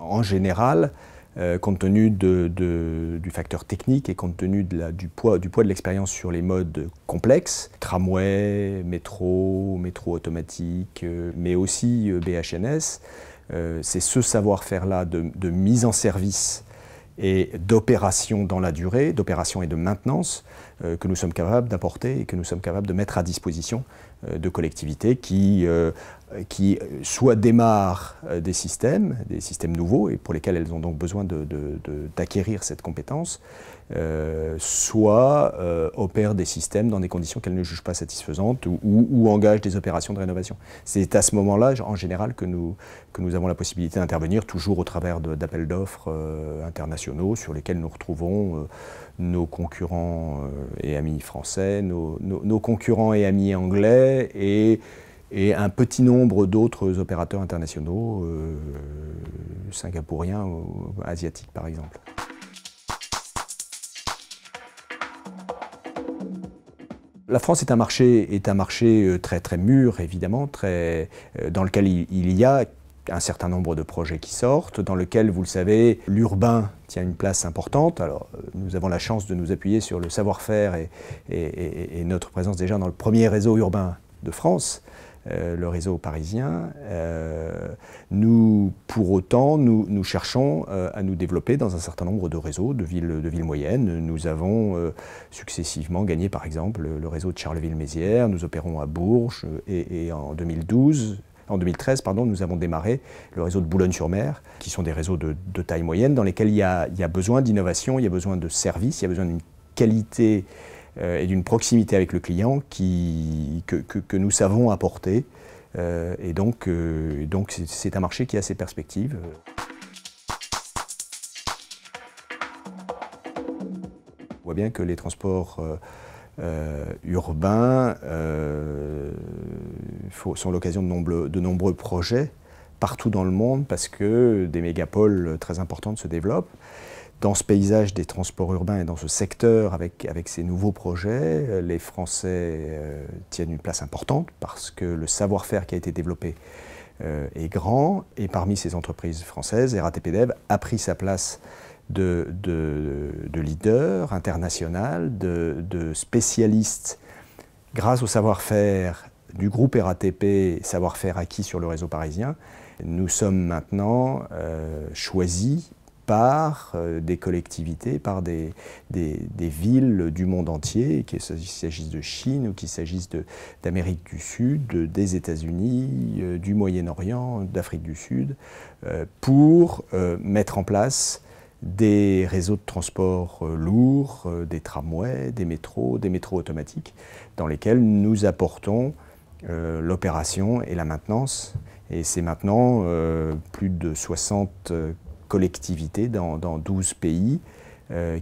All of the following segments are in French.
En général, compte tenu du facteur technique et compte tenu du poids de l'expérience sur les modes complexes, tramway, métro automatique, mais aussi BHNS, c'est ce savoir-faire-là de mise en service et d'opération dans la durée, d'opération et de maintenance que nous sommes capables d'apporter et que nous sommes capables de mettre à disposition de collectivités qui soit démarrent des systèmes nouveaux et pour lesquels elles ont donc besoin d'acquérir cette compétence, soit opèrent des systèmes dans des conditions qu'elles ne jugent pas satisfaisantes ou engagent des opérations de rénovation. C'est à ce moment-là, en général, que nous avons la possibilité d'intervenir, toujours au travers d'appels d'offres internationaux sur lesquels nous retrouvons nos concurrents et amis français, nos concurrents et amis anglais et un petit nombre d'autres opérateurs internationaux, singapouriens ou asiatiques par exemple. La France est un marché très mûr, évidemment, dans lequel il y a un certain nombre de projets qui sortent, dans lequel, vous le savez, l'urbain tient une place importante. Alors, nous avons la chance de nous appuyer sur le savoir-faire et notre présence déjà dans le premier réseau urbain de France, le réseau parisien. Pour autant, nous cherchons à nous développer dans un certain nombre de réseaux de villes moyennes. Nous avons successivement gagné, par exemple, le réseau de Charleville-Mézières. Nous opérons à Bourges et en 2013, nous avons démarré le réseau de Boulogne-sur-Mer, qui sont des réseaux de taille moyenne dans lesquels il y a besoin d'innovation, il y a besoin de services, il y a besoin d'une qualité et d'une proximité avec le client que nous savons apporter. Et donc c'est un marché qui a ses perspectives. On voit bien que les transports urbains sont l'occasion de nombreux projets partout dans le monde parce que des mégapoles très importantes se développent. Dans ce paysage des transports urbains et dans ce secteur avec ces nouveaux projets, les Français tiennent une place importante parce que le savoir-faire qui a été développé est grand et parmi ces entreprises françaises, RATP Dev a pris sa place de leader international, de spécialiste grâce au savoir-faire du groupe RATP, savoir-faire acquis sur le réseau parisien. Nous sommes maintenant choisis par des collectivités, par des villes du monde entier, qu'il s'agisse de Chine ou qu'il s'agisse d'Amérique du Sud, des États-Unis, du Moyen-Orient, d'Afrique du Sud, pour mettre en place des réseaux de transport lourds, des tramways, des métros automatiques, dans lesquels nous apportons l'opération et la maintenance. Et c'est maintenant plus de 60 collectivités dans 12 pays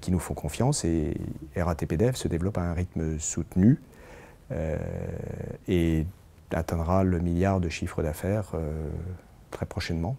qui nous font confiance et RATP Dev se développe à un rythme soutenu et atteindra le milliard de chiffre d'affaires très prochainement.